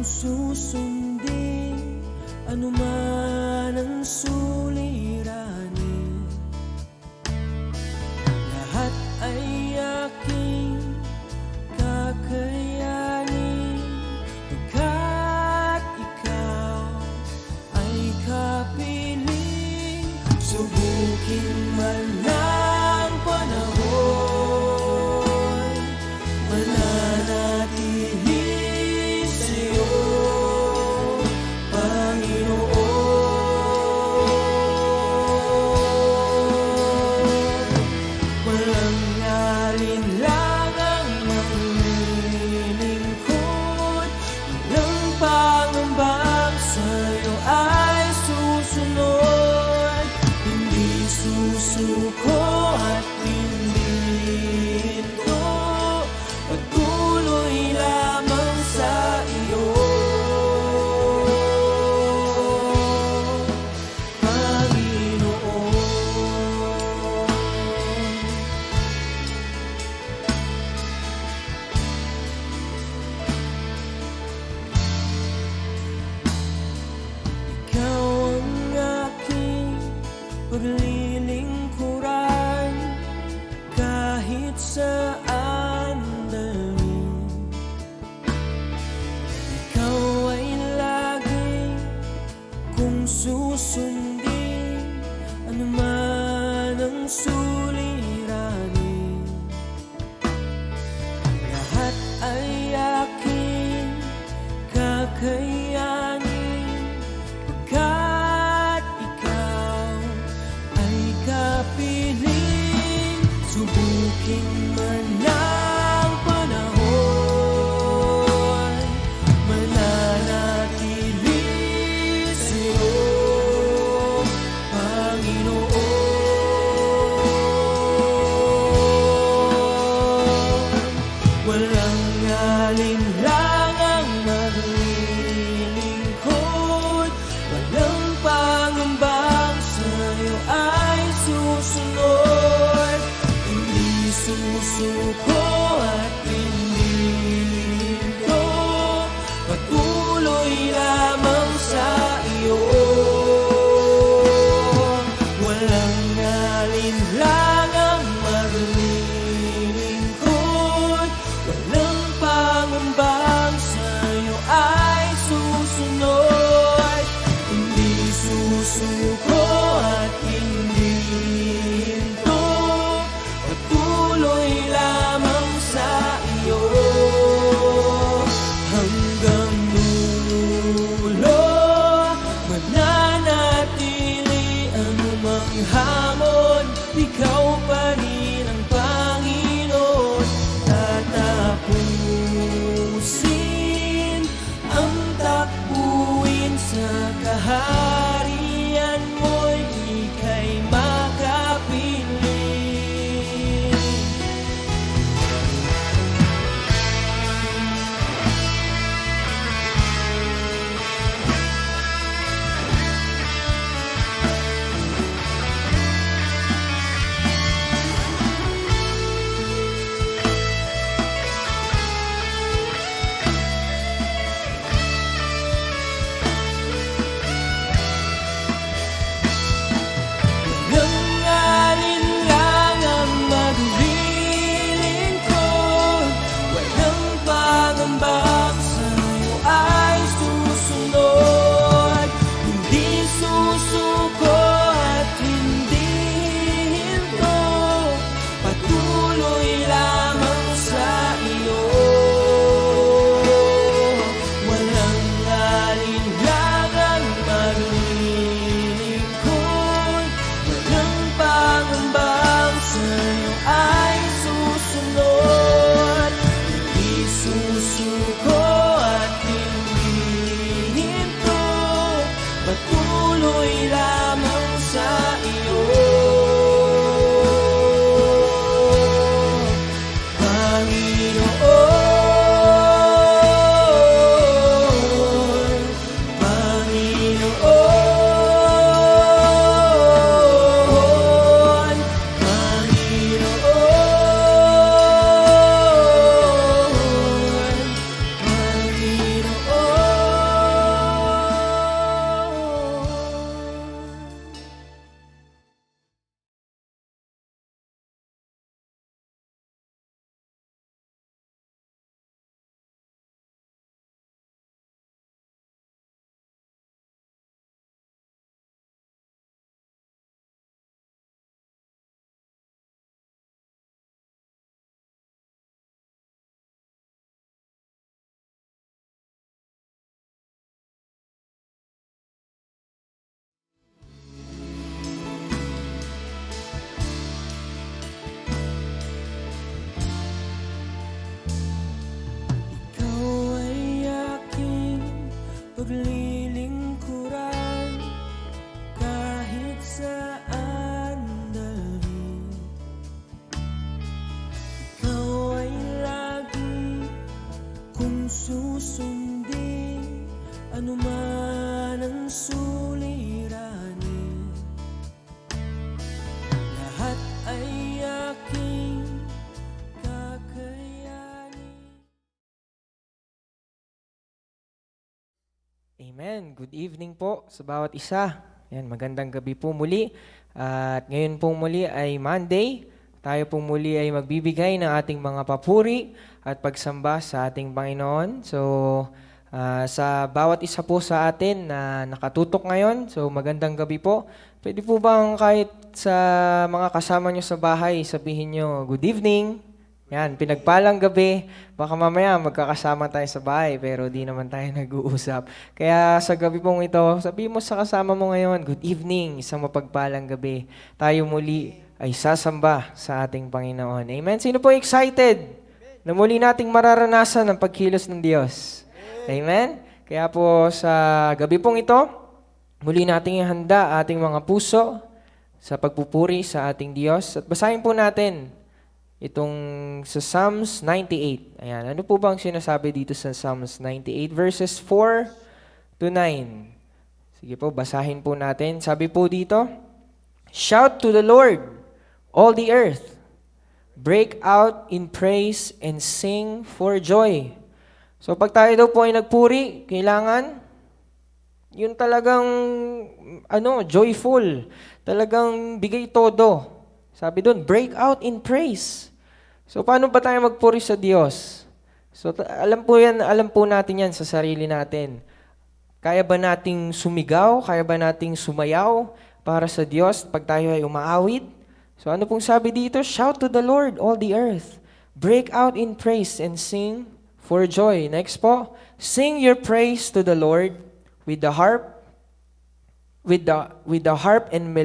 susundin anuman ang suliranin, lahat ay aking kakayanin, pagkat ikaw ay kapiling. Subukin man ng panahon, mananatili sa'yo, Panginoon. Walang alinlangang maglilingkod, walang pangambang sa'yo ay susunod. Hindi susuko at hindi hinto, patuloy lamang sa iyo, Panginoon. Ikaw ang aking paglilingkuran, kahit saan dalhin. Ikaw ay lagi kung susundin anuman ang suliranin, lahat ay aking kakayanin, pagkat ikaw ay kapiling. Subukin man ng panahon, mananatili sa'yo, Panginoon. Walang alinlangang maglilingkod, walang pangambang sa'yo ay susunod. Hindi susuko at hindi hinto, patuloy lamang sa iyo. Walang alinlangang maglilingkod, walang pangamba susundin, anuman ang suliranin, lahat ay aking kakayanin. Amen. Good evening po sa bawat isa. Yan, magandang gabi po muli. At ngayon pong muli ay Monday. Tayo pong muli ay magbibigay ng ating mga papuri at pagsamba sa ating Panginoon. So, sa bawat isa po sa atin na nakatutok ngayon, so magandang gabi po. Pwede po bang kahit sa mga kasama nyo sa bahay, sabihin nyo, good evening. Yan, pinagpalang gabi. Baka mamaya magkakasama tayo sa bahay pero di naman tayo nag-uusap. Kaya sa gabi pong ito, sabihin mo sa kasama mo ngayon, good evening, isang mapagpalang gabi. Tayo muli ay sasamba sa ating Panginoon. Amen? Sino po excited na muli nating mararanasan ang pagkilos ng Diyos? Amen? Kaya po sa gabi pong ito, muli nating ihanda ating mga puso sa pagpupuri sa ating Diyos. At basahin po natin itong sa Psalms 98. Ayan, ano po bang sinasabi dito sa Psalms 98 verses 4 to 9? Sige po, basahin po natin. Sabi po dito, shout to the Lord, all the earth. Break out in praise and sing for joy. So pag tayo daw po ay nagpuri, kailangan yun talagang joyful. Talagang bigay todo. Sabi doon, break out in praise. So paano ba tayo magpuri sa Diyos? So alam po natin yan sa sarili natin. Kaya ba nating sumigaw? Kaya ba nating sumayaw para sa Diyos pag tayo ay umaawit? So ano pong sabi dito? Shout to the Lord, all the earth. Break out in praise and sing for joy. Next po, sing your praise to the Lord with the harp, with the harp and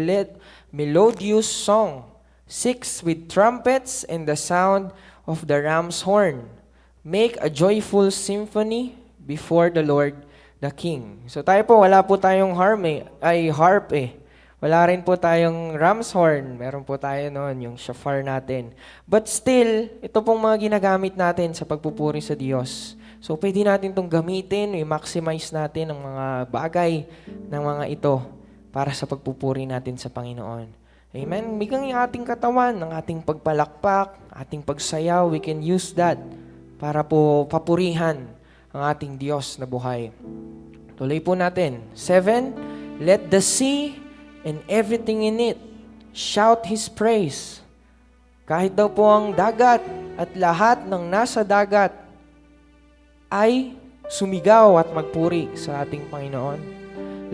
melodious song. 6, with trumpets and the sound of the ram's horn. Make a joyful symphony before the Lord the King. So tayo po, wala po tayong harp. Wala rin po tayong ram's horn. Meron po tayo noon, yung shofar natin. But still, ito pong mga ginagamit natin sa pagpupuri sa Diyos. So pwede natin itong gamitin, i-maximize natin ang mga bagay ng mga ito para sa pagpupuri natin sa Panginoon. Amen? Bigang yung ating katawan, ang ating pagpalakpak, ating pagsayaw, we can use that para po papurihan ang ating Diyos na buhay. Tuloy po natin. 7, let the sea and everything in it shout His praise. Kahit daw po ang dagat at lahat ng nasa dagat ay sumigaw at magpuri sa ating Panginoon.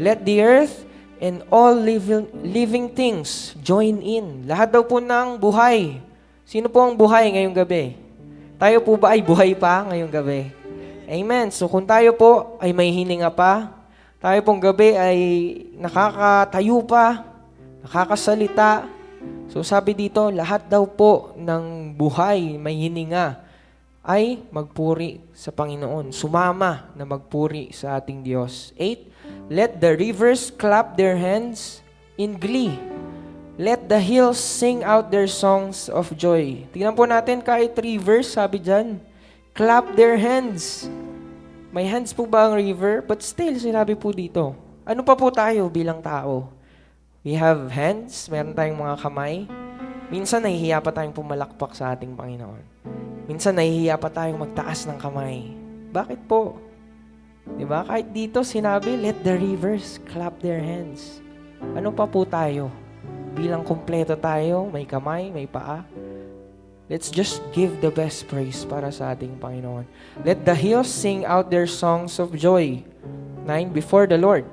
Let the earth and all living things join in. Lahat daw po ng buhay. Sino po ang buhay ngayong gabi? Tayo po ba ay buhay pa ngayong gabi? Amen. So kung tayo po ay may hininga pa, tayo pong gabi ay nakakatayo pa, nakakasalita. So sabi dito, lahat daw po ng buhay, may hininga, ay magpuri sa Panginoon. Sumama na magpuri sa ating Diyos. 8, let the rivers clap their hands in glee. Let the hills sing out their songs of joy. Tingnan po natin kahit rivers, sabi dyan, clap their hands. May hands po ba ang river? But still, sinabi po dito, ano pa po tayo bilang tao? We have hands, meron tayong mga kamay. Minsan nahihiya pa tayong pumalakpak sa ating Panginoon. Minsan nahihiya pa tayong magtaas ng kamay. Bakit po? Diba? Kahit dito sinabi, let the rivers clap their hands. Ano pa po tayo? Bilang kumpleto tayo, may kamay, may paa. Let's just give the best praise para sa ating Panginoon. Let the hills sing out their songs of joy. 9, before the Lord.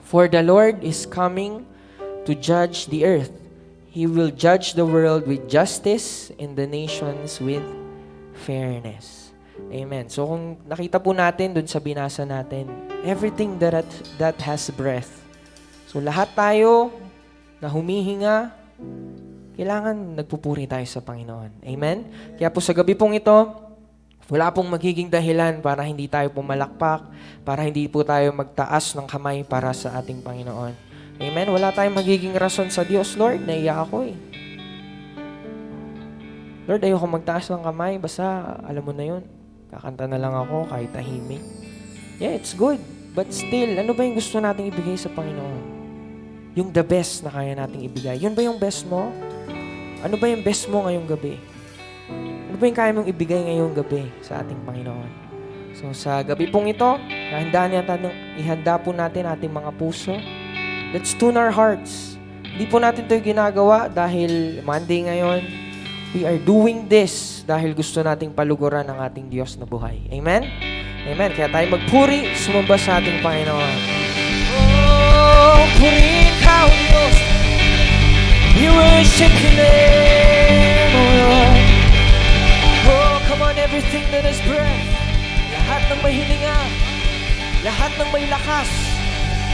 For the Lord is coming to judge the earth. He will judge the world with justice and the nations with fairness. Amen. So kung nakita po natin dun sa binasa natin, everything that has breath. So lahat tayo na humihinga, kailangan nagpupuri tayo sa Panginoon. Amen? Kaya po sa gabi pong ito, wala pong magiging dahilan para hindi tayo pumalakpak, para hindi po tayo magtaas ng kamay para sa ating Panginoon. Amen? Wala tayong magiging rason sa Diyos, Lord, naiya ako eh. Lord, ayoko magtaas ng kamay, basta alam mo na yun. Kakanta na lang ako kahit tahimik. Yeah, it's good. But still, ano ba yung gusto nating ibigay sa Panginoon? Yung the best na kaya nating ibigay. Yun ba yung best mo? Ano ba yung best mo ngayong gabi? Ano ba yung kaya mong ibigay ngayong gabi sa ating Panginoon? So sa gabi pong ito, ihanda po natin ating mga puso. Let's tune our hearts. Hindi po natin ito ginagawa dahil Monday ngayon. We are doing this dahil gusto nating paluguran ang ating Diyos na buhay. Amen? Amen. Kaya tayo magpuri, sumamba sa ating Panginoon. Oh, purihin ka, O Diyos. We worship Your name, O Lord. Oh, come on, everything that has breath. Lahat ng may hininga, lahat ng may lakas,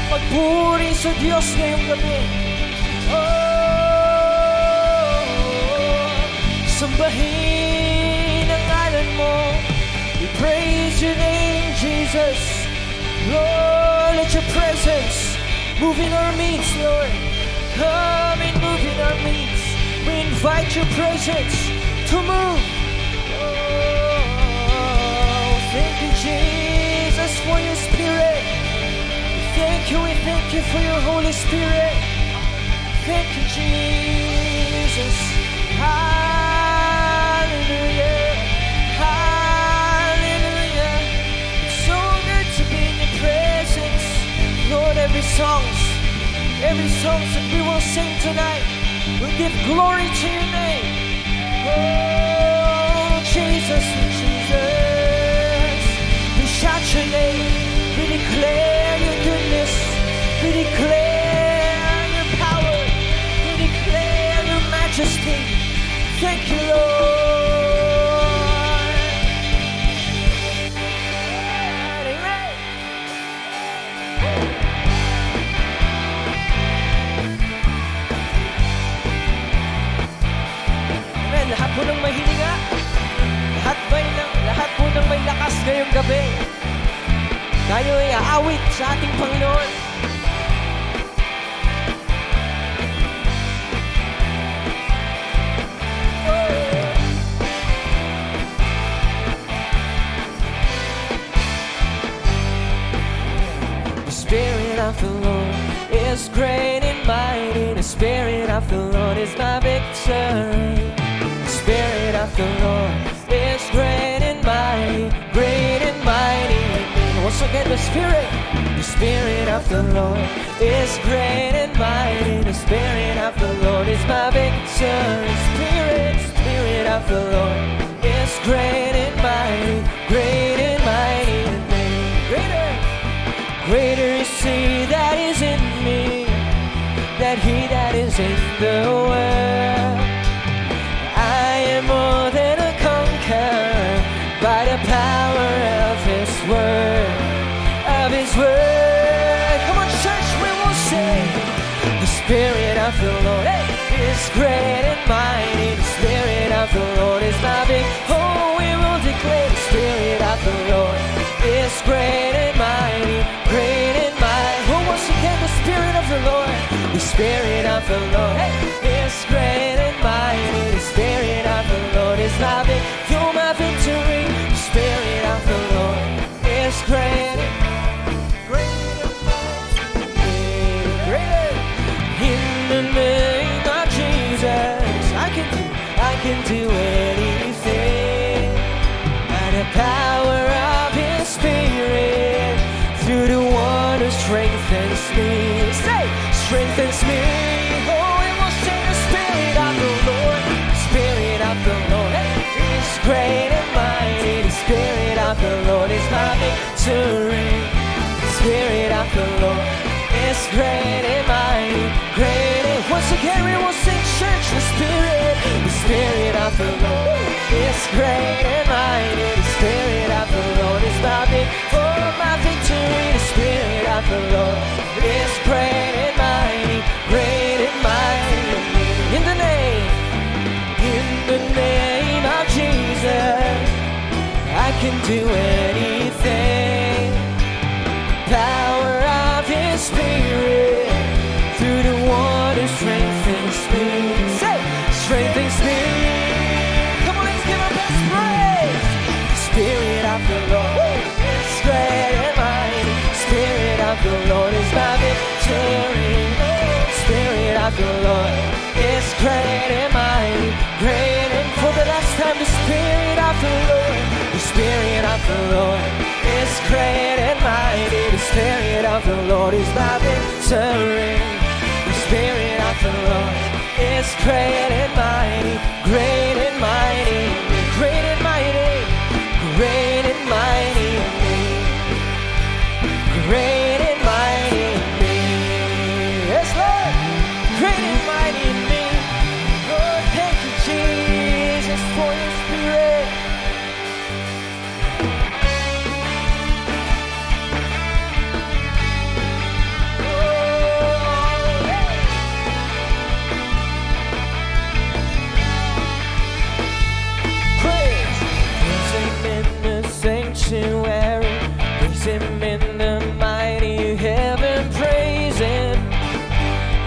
magpuri sa Diyos ngayong gabi. Oh, sambahin ang ngalan mo. We praise Your name, Jesus. Lord, let Your presence move in our midst, Lord. Come and move in our midst. We invite Your presence to move. Oh, thank You, Jesus, for Your Spirit. We thank You for Your Holy Spirit. Thank You, Jesus. Hallelujah. Hallelujah. It's so good to be in Your presence. Lord, every songs that we will sing tonight will give glory to Your name. Oh, Jesus, Jesus. We shout Your name. We declare Your goodness. We declare Your power. We declare Your majesty. Thank You, Lord. Amen. Amen. Lahat po ng mahihinga, lahat po ng may lakas ngayong gabi, tayo ay aawit sa ating Panginoon. The Spirit of the Lord is great and mighty. The Spirit of the Lord is my victory. The Spirit of the Lord is great and mighty, great and mighty. Once again, the Spirit of the Lord is great and mighty. The Spirit of the Lord is my victory. Spirit of the Lord is great and mighty, great and mighty. Greater is He that is in me than he that is in the world. I am more than a conqueror by the power of His word, of His word. Come on, church, we will sing. The Spirit of the Lord is great and mighty. The Spirit of the Lord is my big. Oh, we will declare the Spirit of the Lord is great and mighty, great and mighty. Oh, once again, the Spirit of the Lord, the Spirit of the Lord is great and mighty. The Spirit of the Lord is my big. You're my victory. The Spirit of the Lord is great and greater. In the name of Jesus, I can do anything by the power of His Spirit, through the one who strengthens me. Say, strengthens me. Oh, it will sing the Spirit of the Lord. The Spirit of the Lord is great and mighty. The Spirit of the Lord is my victory. The Spirit of the Lord is great and mighty, great and... Once again we will sing, church, the Spirit of the Lord is great and mighty. The Spirit of the Lord is my my victory. The Spirit of the Lord is great and mighty, great and mighty. In the name of Jesus, I can do anything. Power of His Spirit, through the one who strengthens me. Say, strengthens me. Come on, let's give Him best praise. The Spirit of the Lord is great and mighty. The Spirit of the Lord is my victory. The Spirit of the Lord is great and mighty, great and mighty, great and mighty, great and mighty in me, great and mighty in me. Yes, Lord, great and mighty in me. Lord, thank you, Jesus, for your Spirit. Sanctuary, praise Him in the mighty heaven, praise Him,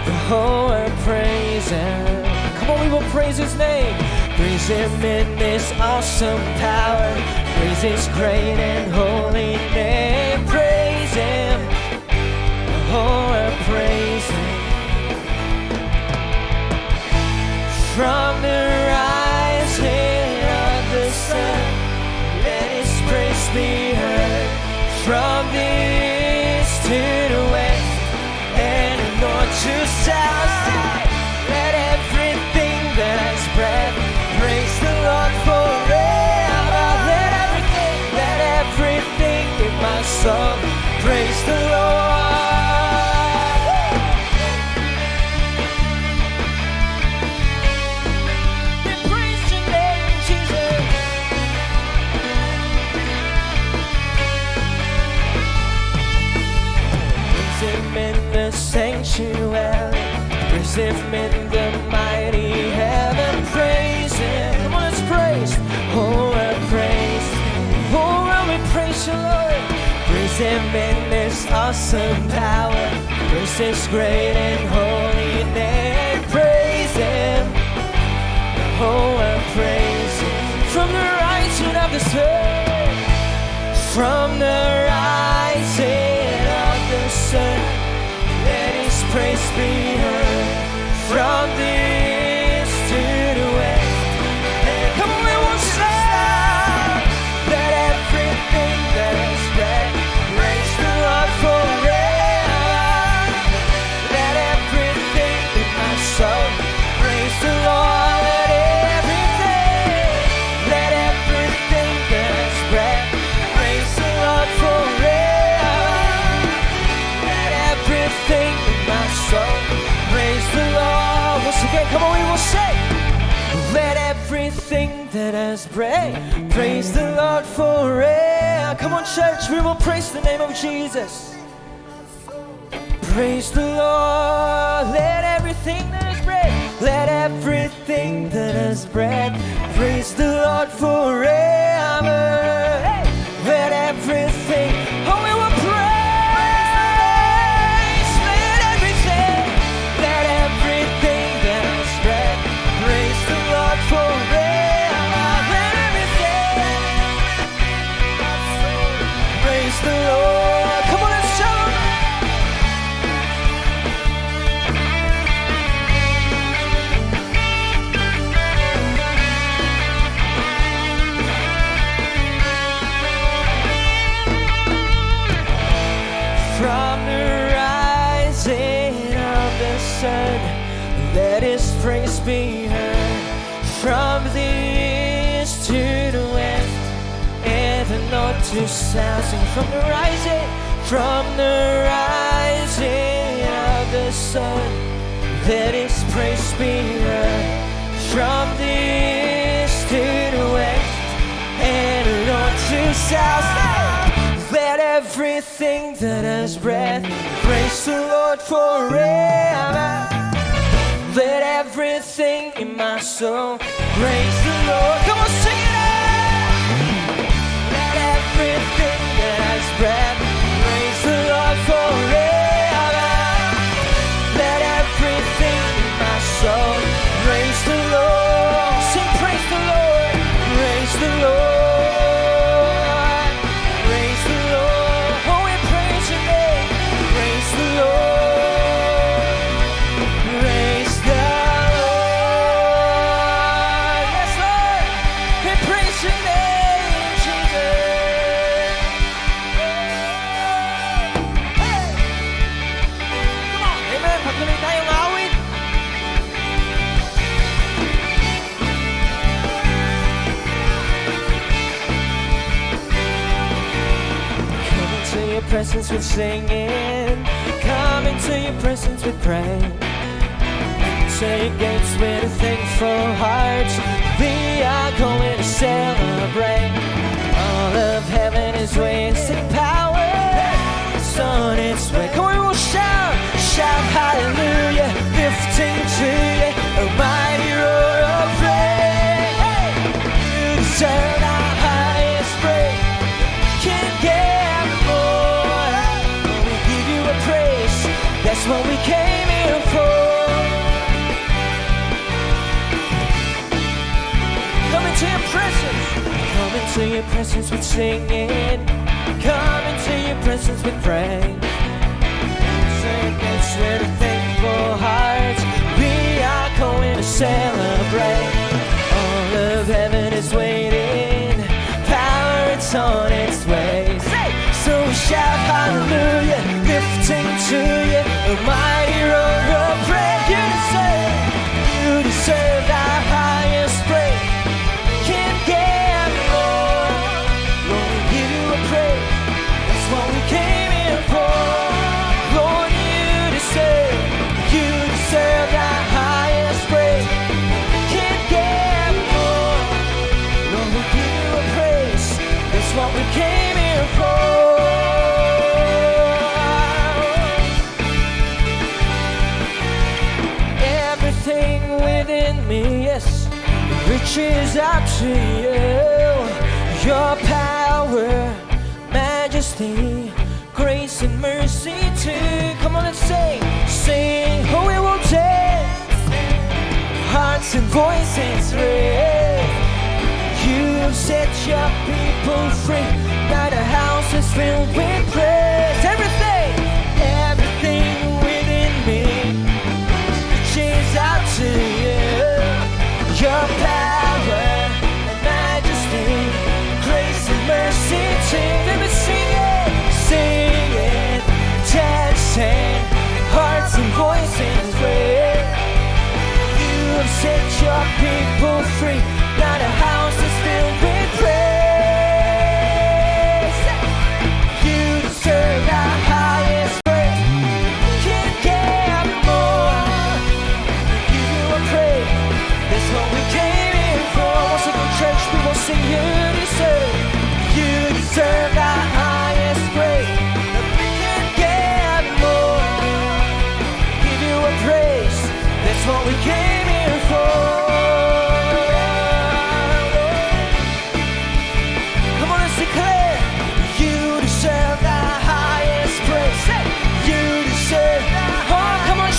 the whole earth praise Him. Come on, we will praise His name. Praise Him in this awesome power, praise His great and holy name. Praise Him, the whole earth praise Him. From the rising of the sun, praise be heard from the east to the west and the north to south. Let everything that has breath praise the Lord forever. Let everything in my soul praise the Lord. We praise your name, Jesus. In the sanctuary, praise Him in the mighty heaven, praise Him. Come on, let's praise. Oh, I praise. Oh, I will praise you, Lord. Praise Him in this awesome power, praise His great and holy name. Praise Him. Oh, I praise Him. From the rising of the sun, from the rising of the sun, let His praise be heard from the east to the west. And come on, we won't stop. Let everything that is breath praise the Lord forever. Let everything in my soul praise the Lord. Let everything that is breath praise the Lord forever. Everything in my soul, praise the Lord. Once again, come on, we will say, let everything that has breath praise the Lord forever. Come on, church, we will praise the name of Jesus. Praise the Lord. Let everything that has breath, let everything that has breath praise the Lord forever. Hey, let everything, oh, we will praise. The Lord, come on, let's shout. From the rising of the sun, let His praise be heard. From the east to the west and the north to south. Sing from the rising of the sun, let His praise be heard. From the east to the west and the north to south. Let everything that has breath praise the Lord forever. Let everything in my soul praise the Lord. Come on, sing it out. Let everything that has breath praise the Lord forever. Let everything in my soul praise the Lord. Sing praise the Lord. Praise the Lord. Praise the Lord. Oh, we praise your name. Praise the Lord. Praise the Lord. Yes, Lord. We presence with singing. Come into your presence with praise. To your gates with a thankful heart. We are going to celebrate. All of heaven is wasting power. It's on its way. Come on, we'll shout, shout hallelujah, lifting to you a mighty roar of praise. Hey! You deserve our highest praise. Can't get more. When we give you a praise, that's what we came here for. Come into your presence. Come into your presence with singing. Come into your presence with praise. It's with a thankful heart. We are going to celebrate. All of heaven is waiting. Power, it's on its way. So shout hallelujah, lifting to you a mighty roar of praise. You deserve our highest praise. Can't get more. Lord, we give you a praise. That's what we came here for. Lord, you deserve our highest praise. Can't get more. Lord, we give you a praise. That's what we came here for. Everything within me, yes, reaches out to you. Your power, majesty, grace and mercy too. Come on and sing, sing, oh we will dance. Hearts and voices raise. You've set your people free. Now the house is filled with praise. Everything, everything within me reaches out to you. Your power and majesty, grace and mercy too. Let me sing it, dancing, hearts and voices raise. You have set your people free. Now the house is filled with praise. You deserve our highest praise. Can't get more. Give you a praise. That's what we came here for. Once again, church, people sing. You deserve our highest praise. We can't get more. Give you a praise. That's what we came here for.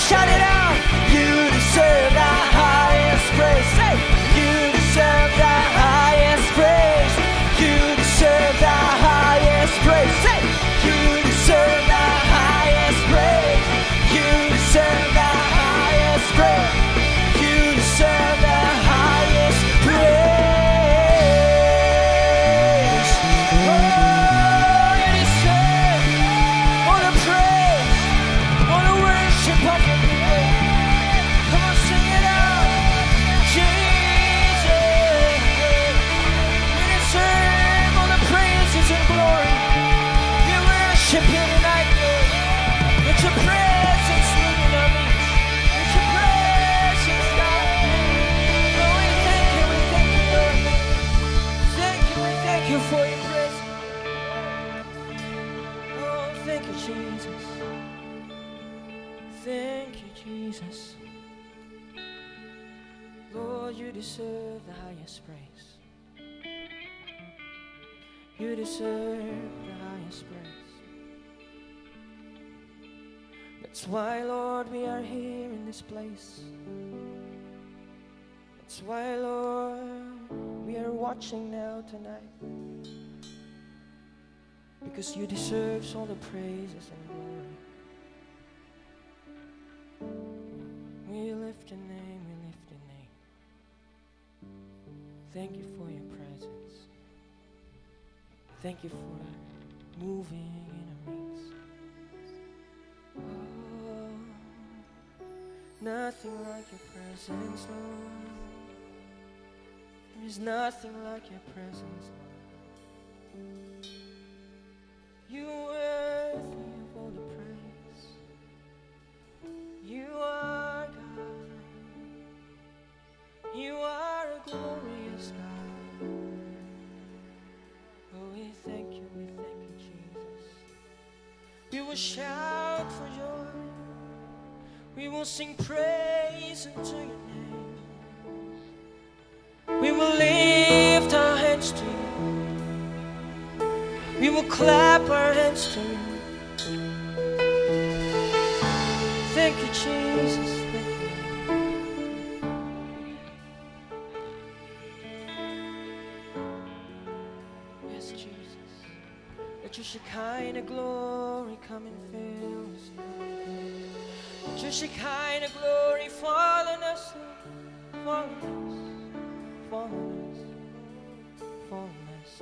Shout it out! You deserve the highest praise. Say, you deserve the highest praise. You deserve the highest praise. Say, you deserve the highest praise. You deserve the highest praise. You deserve the highest praise. Oh, you deserve all the praise, all the worship of your people. Come on, sing it out. Jesus, you deserve all the praises and glory. We worship you tonight, Lord. Let your presence move in our midst. Let your presence, God. Oh, we thank you, Lord. We thank you for your presence. Oh, thank you, Jesus. Thank you, Jesus. Lord, you deserve the highest praise. You deserve the highest praise. That's why, Lord, we are here in this place. That's why, Lord, we are watching now tonight. Because you deserve all the praises and glory. We lift your name, we lift your name. Thank you for your presence. Thank you for moving in our midst. Oh, nothing like your presence, Lord. There is nothing like your presence, Lord. You were will shout for joy. We will sing praise unto your name. We will lift our hands to you. We will clap our hands to you. Thank you, Jesus. Thank you. Yes, Jesus. Let your Shekinah glory come and fill us. Let your Shekinah glory fall on us. Fall on us. Fall on us. Fall on us.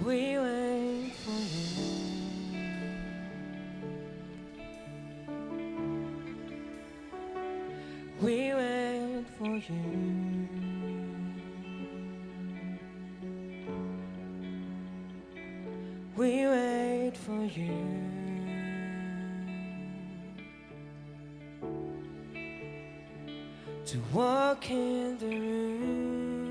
We wait for you. We wait for you. We wait for you. To walk in the room.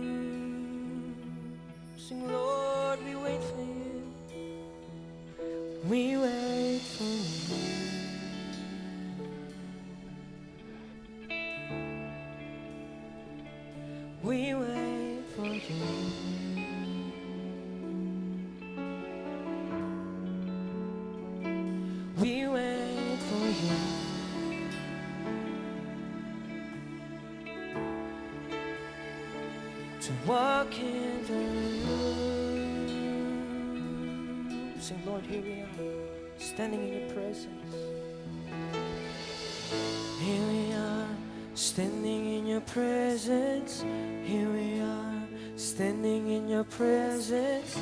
Sing, Lord, we wait for you. We wait for you. We wait for you. We wait for you. To walk in the room. Sing, Lord, here we are, standing in your presence. Here we are, standing in your presence. Here we are, standing in your presence.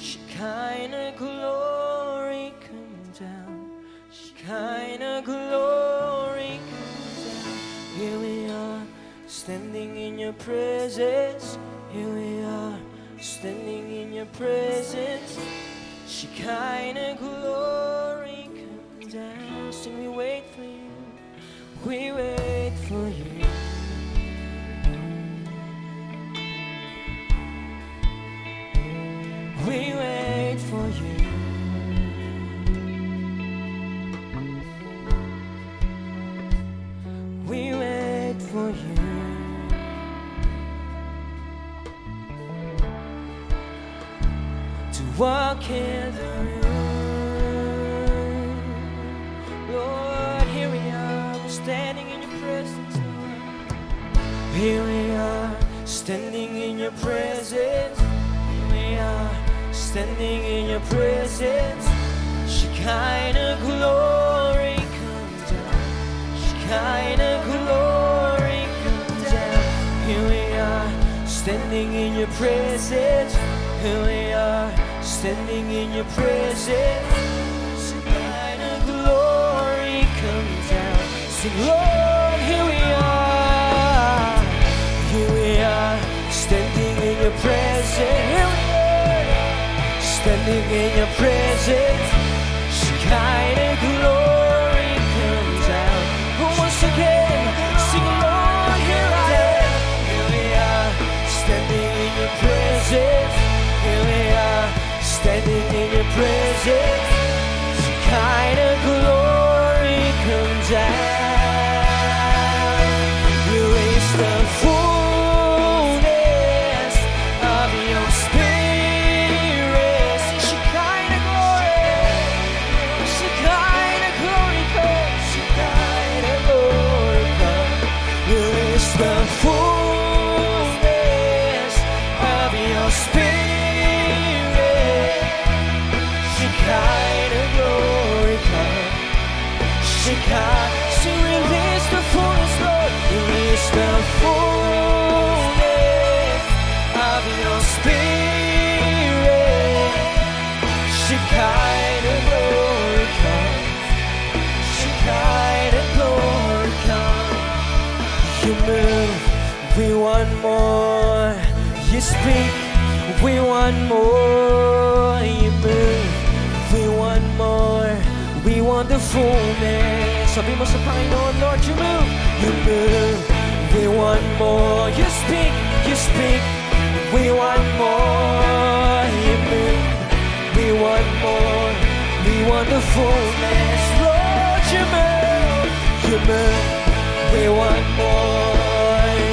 Shekinah glory come down. Shekinah glory come down. Here we are, standing in your presence. Here we are, standing in your presence. Shekinah glory come down. Sing, we wait for you. We wait for you. We wait for you. We wait for you. To walk in the room. Lord, here we are, we're standing in your presence, Lord. Here we are, standing in your presence. Here we are, standing in your presence. Shekinah glory come down. Shekinah glory come down. Here we are, standing in your presence. Here we are, standing in your presence. Shekinah glory come down. Sing, Lord, here we are. Here we are, standing in your presence. Here we are, standing in your presence. Shekinah glory come down. Once again, sing, Lord, here I am. Here we are, standing in your presence. Here we are, standing in your presence. Shekinah glory come down. Release the fullness of your spirit. Shekinah glory. Shekinah glory come. Shekinah glory come. Release the fullness of your spirit. Shekinah glory come. Shekinah, so release the fullness, Lord. Release the fullness You move, we want more. You speak, we want more. You move, we want more. We want the fullness. Sabi mo sa Panginoon, Lord, you move, we want more. You speak, we want more. You move, we want more. We want the fullness. Lord, you move, we want more.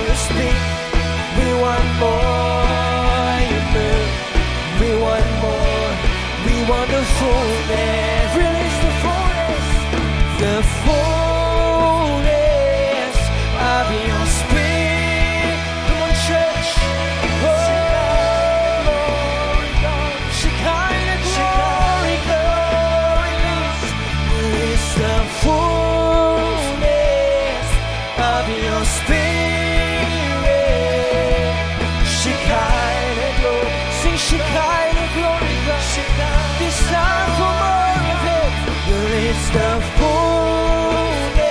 You speak, we want more. You move, we want more. We want the fullness. Release the fullness. The fullness of your spirit. Come on, church. Oh, Shekinah glory, glory. Release the fullness of your spirit. Shekinah glory. Sing Shekinah glory. This time for more of it. Release the fullness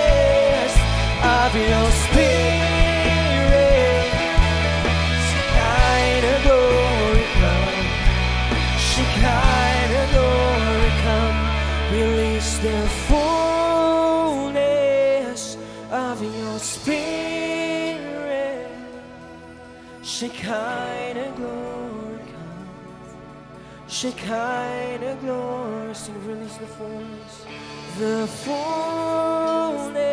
of your spirit. Shekinah glory come. Shekinah glory come. Release the fullness of your spirit. Shekinah glory come. Shekinah glory. Sing, release the fullness. The fullness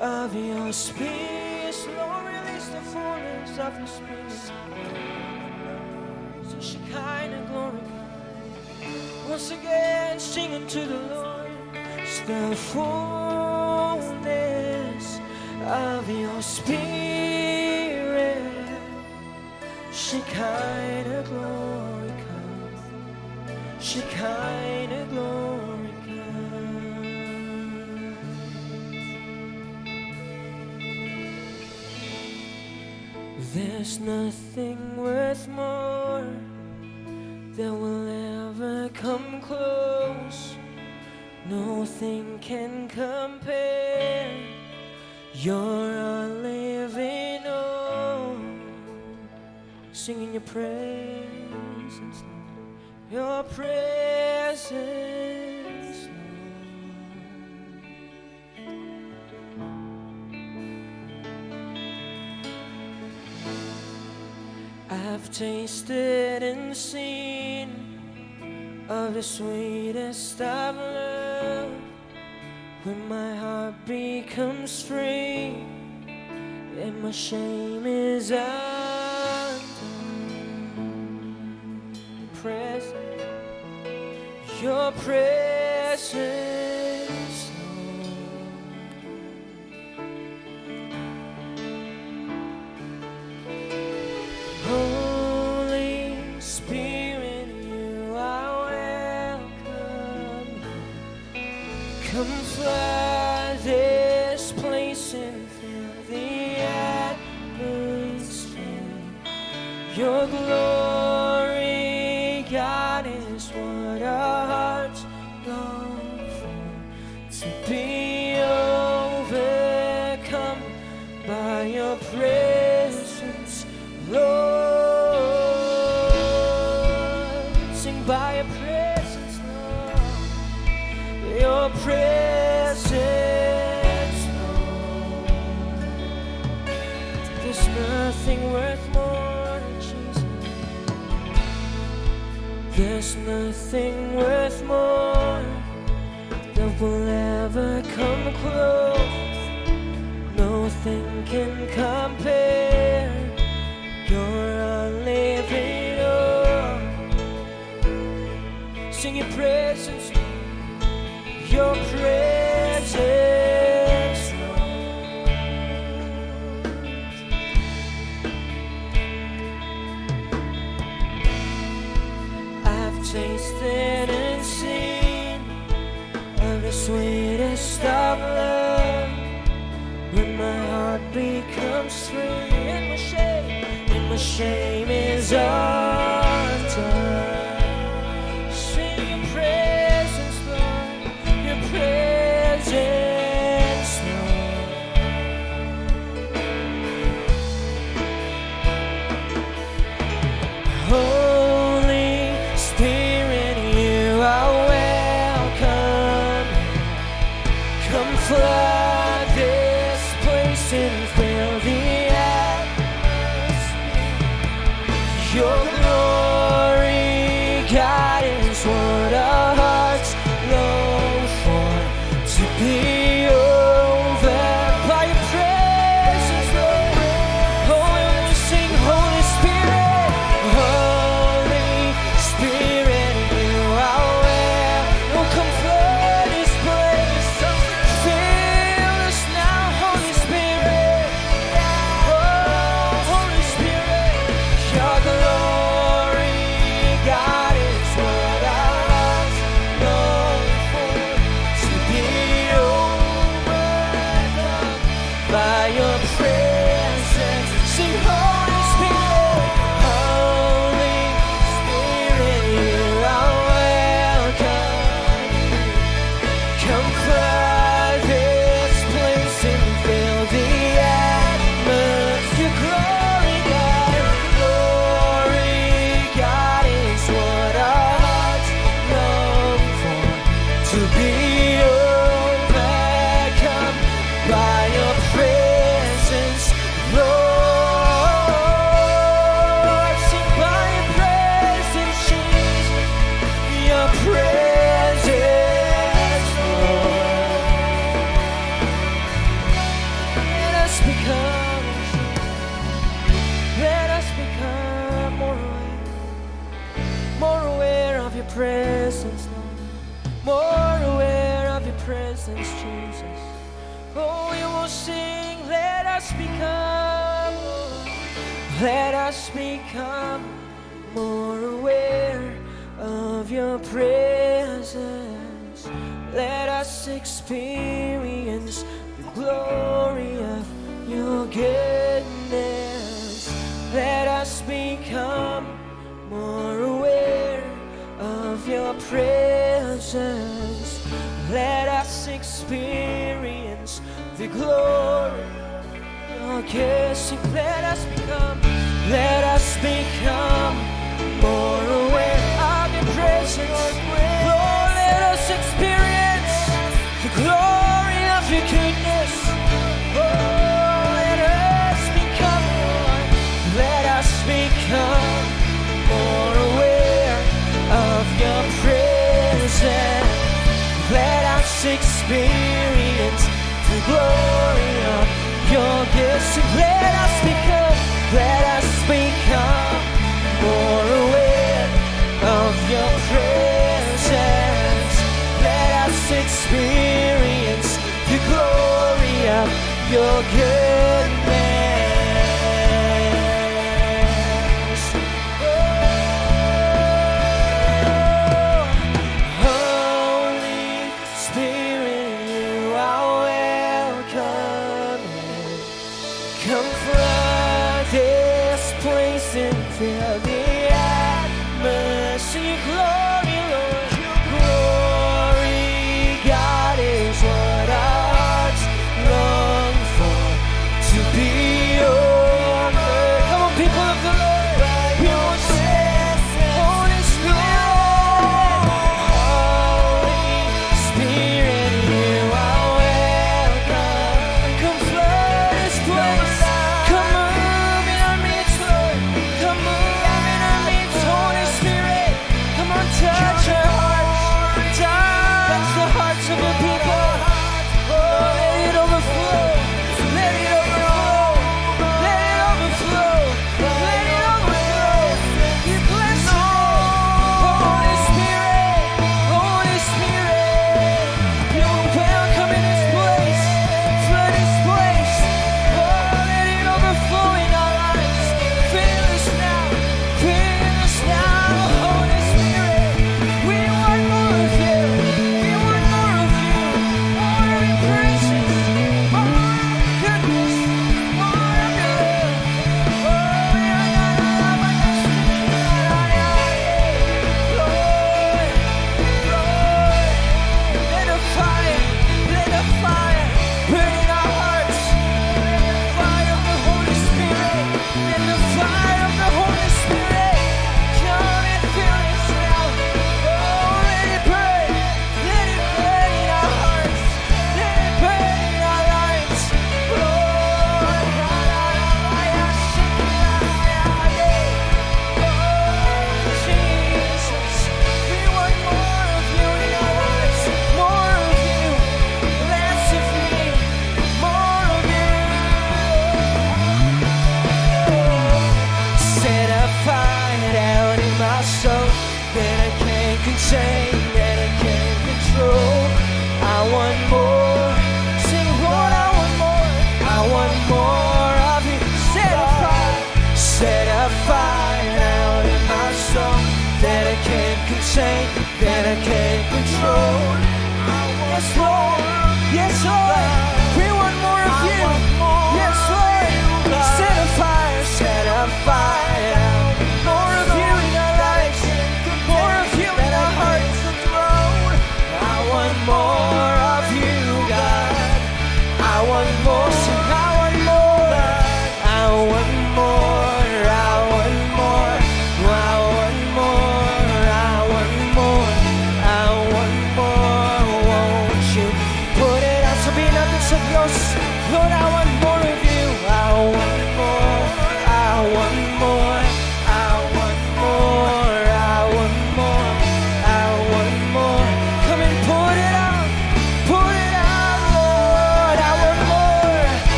of your spirit. Lord, release the fullness of your spirit. So Shekinah glory. Once again, sing unto the Lord. It's the fullness of your spirit. Shekinah glory come. Shekinah glory come. There's nothing worth more that will ever come close. Nothing can compare. You're a living hope. Singing your presence, Lord. Your presence, Lord. I've tasted and seen of the sweetest of love, when my heart becomes free and my shame is undone. Presence, your presence, Lord. Holy Spirit, you are welcome. Come fly this place and fill the atmosphere. Your glory, God, is what our hearts long for. To be overcome by your presence, Lord. Sing, by your presence, Lord. Your presence, Lord. There's nothing worth more, Jesus. There's nothing worth more that will ever come close. Nothing can compare. You're a living hope. Sing your presence. Your presence, Lord. I've tasted and seen of the sweetest of love, when my heart becomes free and my shame is undone. Sing your presence, Lord, your presence, Lord. place and fill the atmosphere. Your glory, God, is what our hearts long for. To be over by your presence, Lord. Oh, and we sing, Holy Spirit, Holy Spirit, you are where. Oh, come flood this place. Fill us now, Holy Spirit. Oh, Holy Spirit, your glory, God, is what our hearts long for. To be overcome by your presence. Sing, Holy Spirit, Holy Spirit, you are welcome. Come flood this place and fill the atmosphere. Glory, God, is what our hearts long for. To be overcome by your presence, Lord. Sing, by your presence, Jesus, your presence, Lord. Let us become more aware of your presence, Lord. More aware of your presence, Jesus. Oh, we will sing, let us become, more aware of your presence. Let us experience the glory of your goodness. Let us become more aware of your presence. Let us experience the glory of your goodness. Let us become more aware of your presence. Lord, let us experience the glory of your goodness. Oh, let us become more aware of your presence. Let us experience the glory of your gifts. Let us become more aware of your presence. Let us experience the glory of your goodness. Oh, Holy Spirit, you are welcome. Come flood this place and fill the atmosphere. Glory, Lord, your glory, God, is what our hearts long for. To be over. Come on, people of the Lord, we will sing, Holy Spirit, Holy Spirit, you are welcome. Come flood this place. Come move in our midst, Lord. Come move in our midst, Holy Spirit. Come on,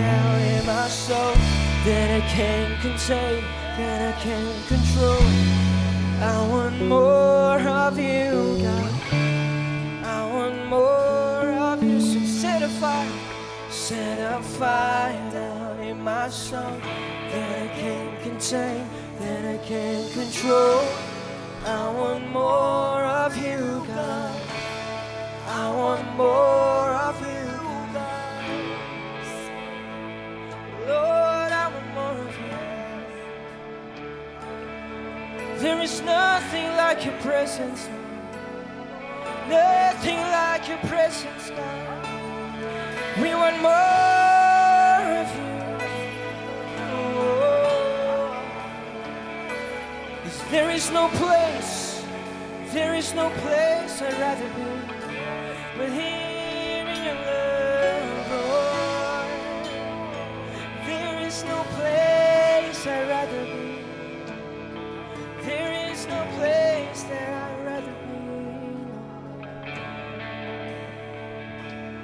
out in my soul that I can't contain, that I can't control. I want more of you, God. I want more of you. So set a fire down in my soul that I can't contain, that I can't control. I want more of you, God. I want more of you, God. Lord, I want more of you. There is nothing like your presence, nothing like your presence, God. We want more of you. Oh. There is no place I'd rather be but here in your love, Lord. There is no place I'd rather be. There is no place that I'd rather be, Lord.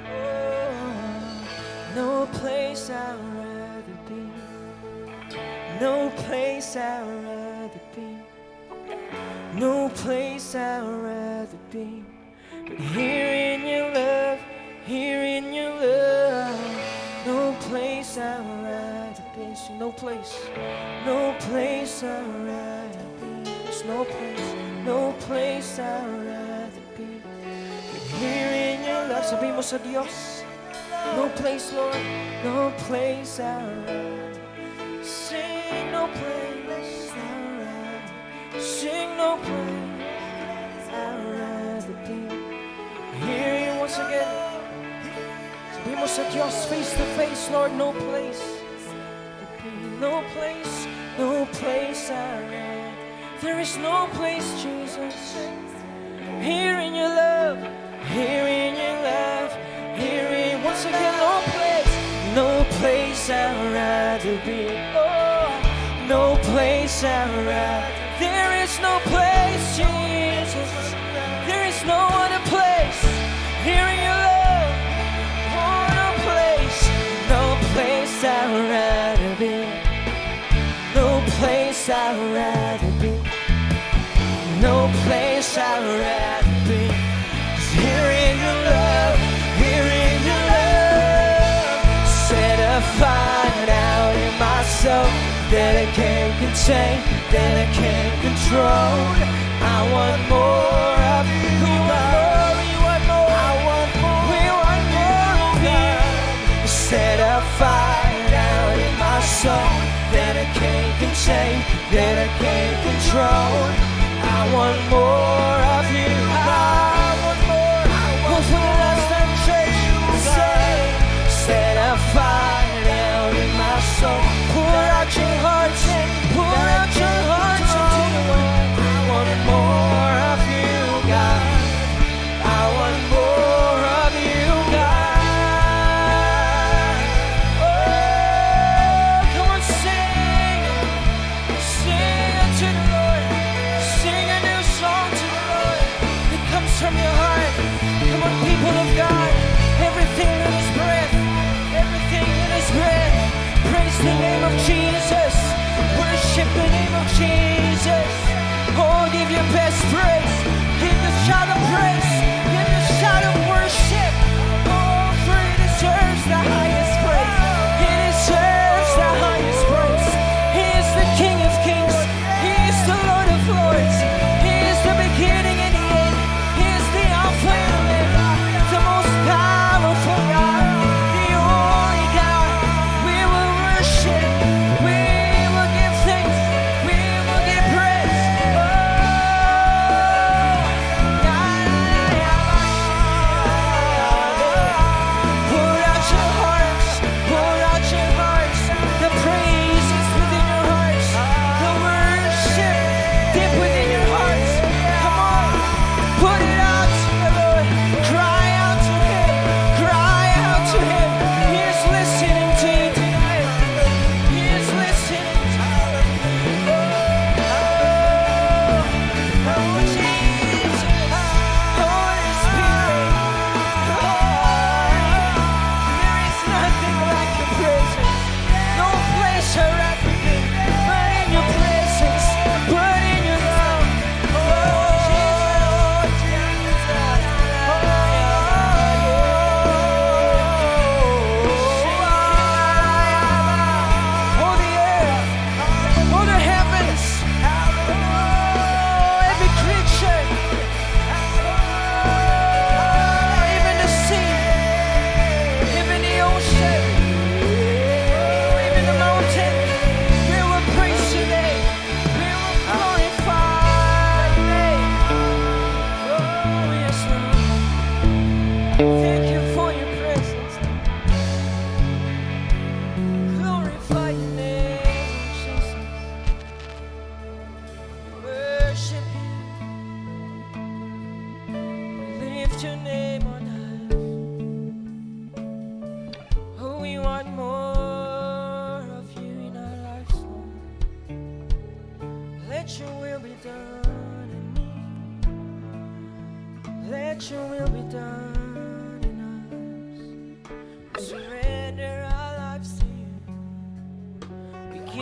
Oh, no place I'd rather be. No place I'd rather be. No place I'd rather be but here in your love, here in your love. No place I'd rather be. So no place I'd rather be. There's no place I'd rather be but here in your love. Sabihin mo sa Diyos, no place, Lord, no place I'd rather. Sing no place I'd rather. Sing no place I'd rather be. Hear you once again. Sabihin mo sa Diyos, face to face, Lord, no place. No place I'd rather. There is no place, Jesus. Here in your love, here in your love, here in once again, no place I'd rather be. Oh, no place I'd rather. There is no place, Jesus. There is no other place. Here in your love, oh, no place I'd rather be. No place I'd rather be. No place I'd rather be. 'Cause here in your love, set a fire out in my soul that I can't contain, that I can't control. I want more of you. We want more. I want more. We want more of you. Set a fire out in my soul that I can't contain, that I can't control. I want more of you. I want more. Oh, for the last time, church, set a fire out in my soul. Pour out your hearts, pour out your hearts into the world. I want more of you, God. I want more of you, God. Oh, come on, sing unto the Lord. Sing a new song to the Lord. It comes from your heart. Come on, people of God. Everything that is breath, everything that is breath. Praise the name of Jesus. Worship the name of Jesus. Oh, give your best praise. Give the shout of praise. Give the shout of worship. Oh, for He deserves the highest praise. He deserves the highest praise. He is the King of kings. He is the Lord of lords. He is the beginning and the end. He is the Alpha and Omega, the most powerful God, the only God. We will worship. We will give thanks. We will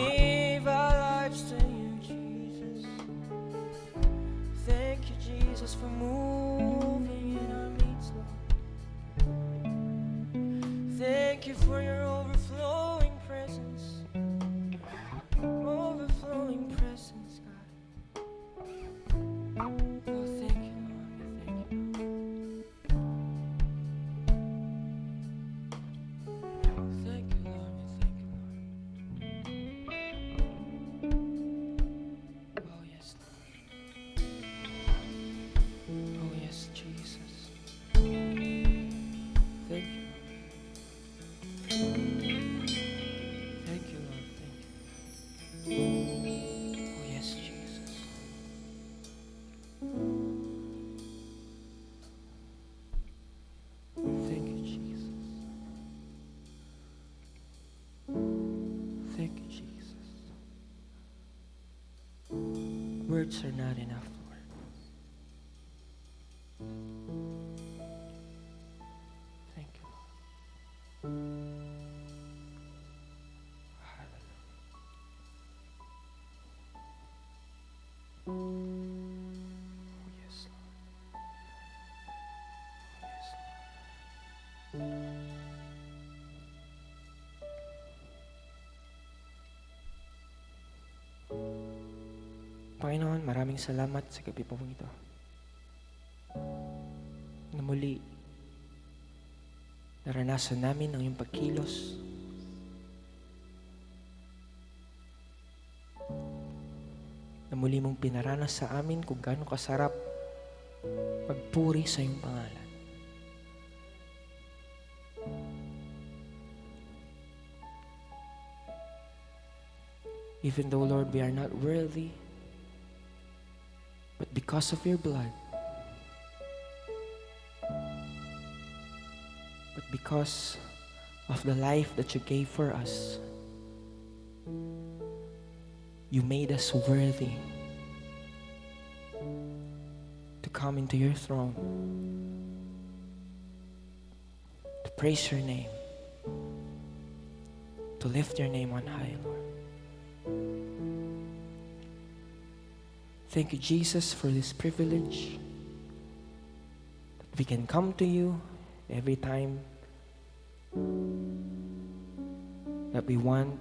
give our lives to you, Jesus. Thank you, Jesus, for moving in our midst, Lord. Thank you for your overflowing presence. Overflowing presence, God. Oh, thank you, Lord. Thank you. Thank you, Lord. Thank you, Lord. Oh, yes, Lord. Oh, yes, Jesus. Thank you. Thank you, Lord. Thank you. Oh, yes, Jesus. Thank you, Jesus. Thank you, Jesus. Words are not enough, Lord. Thank you, Lord. Hallelujah. Oh, yes, Lord. Yes, Lord. Panginoon, maraming salamat sa gabi po ito. Na muli, naranasan namin ang iyong pagkilos. Na muli mong pinaranas sa amin kung gaano kasarap magpuri sa iyong pangalan. Even though, Lord, we are not worthy, but because of your blood, but because of the life that you gave for us, you made us worthy to come into your throne, to praise your name, to lift your name on high, Lord. Thank you, Jesus, for this privilege that we can come to you every time that we want.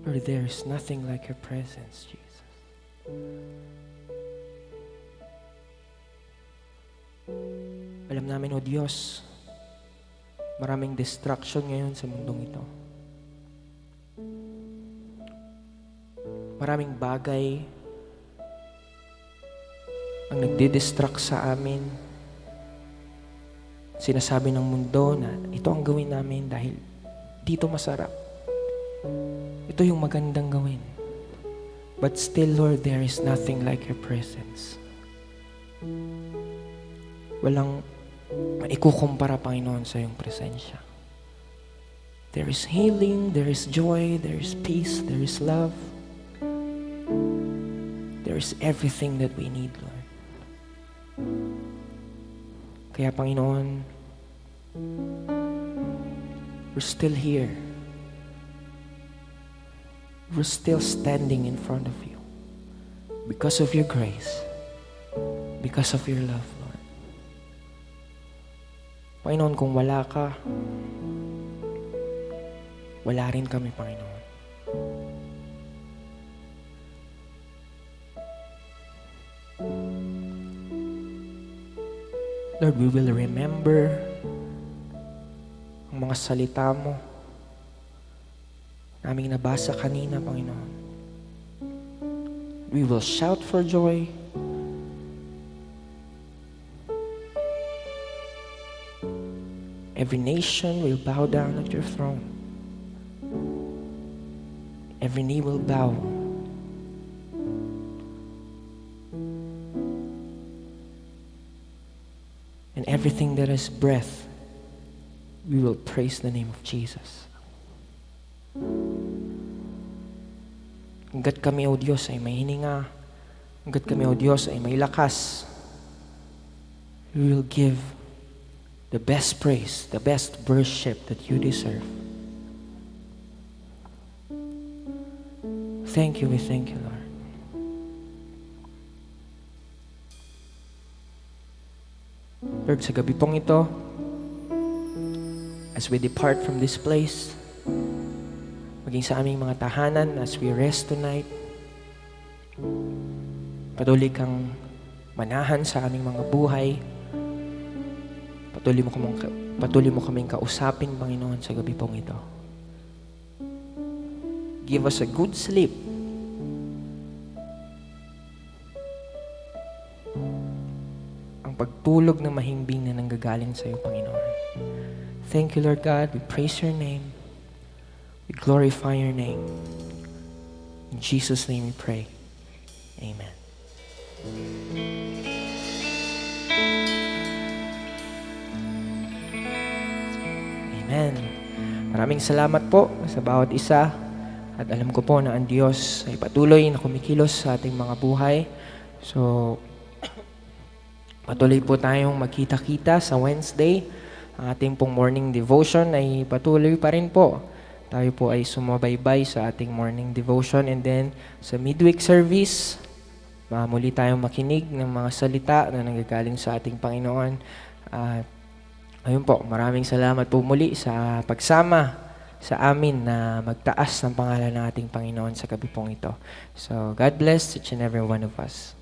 Lord, there is nothing like your presence, Jesus. Alam namin, O Diyos, maraming distraction ngayon sa mundong ito. Maraming bagay ang nagdidistract sa amin. Sinasabi ng mundo na ito ang gawin namin dahil dito masarap. Ito yung magandang gawin. But still, Lord, there is nothing like your presence. Walang maikukumpara, Panginoon, sa iyong presensya. There is healing, there is joy, there is peace, there is love. There is everything that we need, Lord. Kaya, Panginoon, we're still here. We're still standing in front of you because of your grace, because of your love, Lord. Panginoon, kung wala ka, wala rin kami, Panginoon. Lord, we will remember ang mga salita mo naming nabasa kanina, Panginoon. We will shout for joy. Every nation will bow down at your throne. Every knee will bow. And everything that has breath, we will praise the name of Jesus. Hanggat kami, O Diyos, ay may hininga, hanggat kami, O Diyos, ay may lakas, we will give the best praise, the best worship that you deserve. Thank you, we thank you, Lord. Lord, sa gabi pong ito, as we depart from this place, maging sa aming mga tahanan, as we rest tonight, patuloy kang manahan sa aming mga buhay. Patuloy mo kaming kausapin, Panginoon, sa gabi pong ito. Give us a good sleep. Ang pagtulog na mahimbing na nanggagaling sa iyo, Panginoon. Thank you, Lord God. We praise your name. We glorify your name. In Jesus' name we pray. Amen. Amen. Maraming salamat po sa bawat isa. At alam ko po na ang Diyos ay patuloy na kumikilos sa ating mga buhay. So, patuloy po tayong magkita-kita sa Wednesday. Ang ating pong morning devotion ay patuloy pa rin po. Tayo po ay sumabaybay sa ating morning devotion. And then, sa midweek service, muli tayong makinig ng mga salita na nanggagaling sa ating Panginoon. Ayun po, maraming salamat po muli sa pagsama sa amin na magtaas ng pangalan ng ating Panginoon sa gabi pong ito. So, God bless each and every one of us.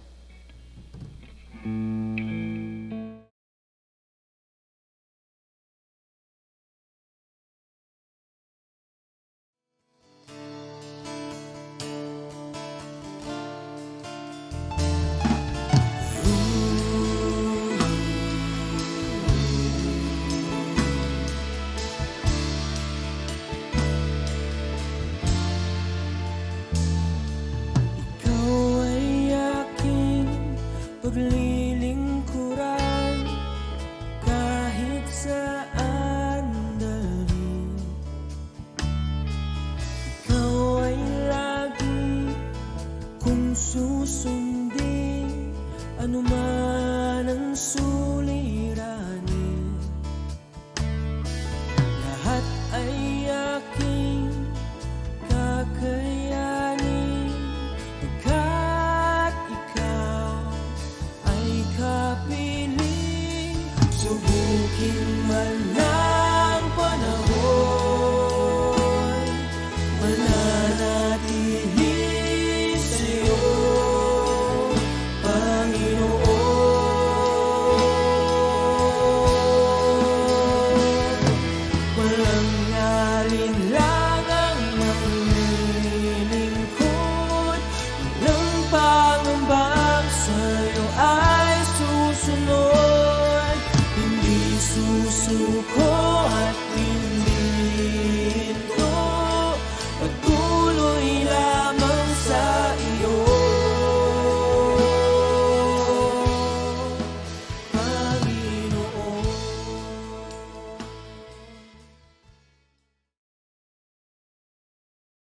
Paglilingkuran kahit saan dalhin. Ikaw ay lagi kung susundin, anuman ang suliranin. Lahat ay aking kakayanin, pagkat ikaw kapiling. Subukin man ang panahon, mananatili sa'yo, Panginoon. Walang alinlangang maglilingkod, walang pangambang sa'yo ay susunod, hindi susuko at hindi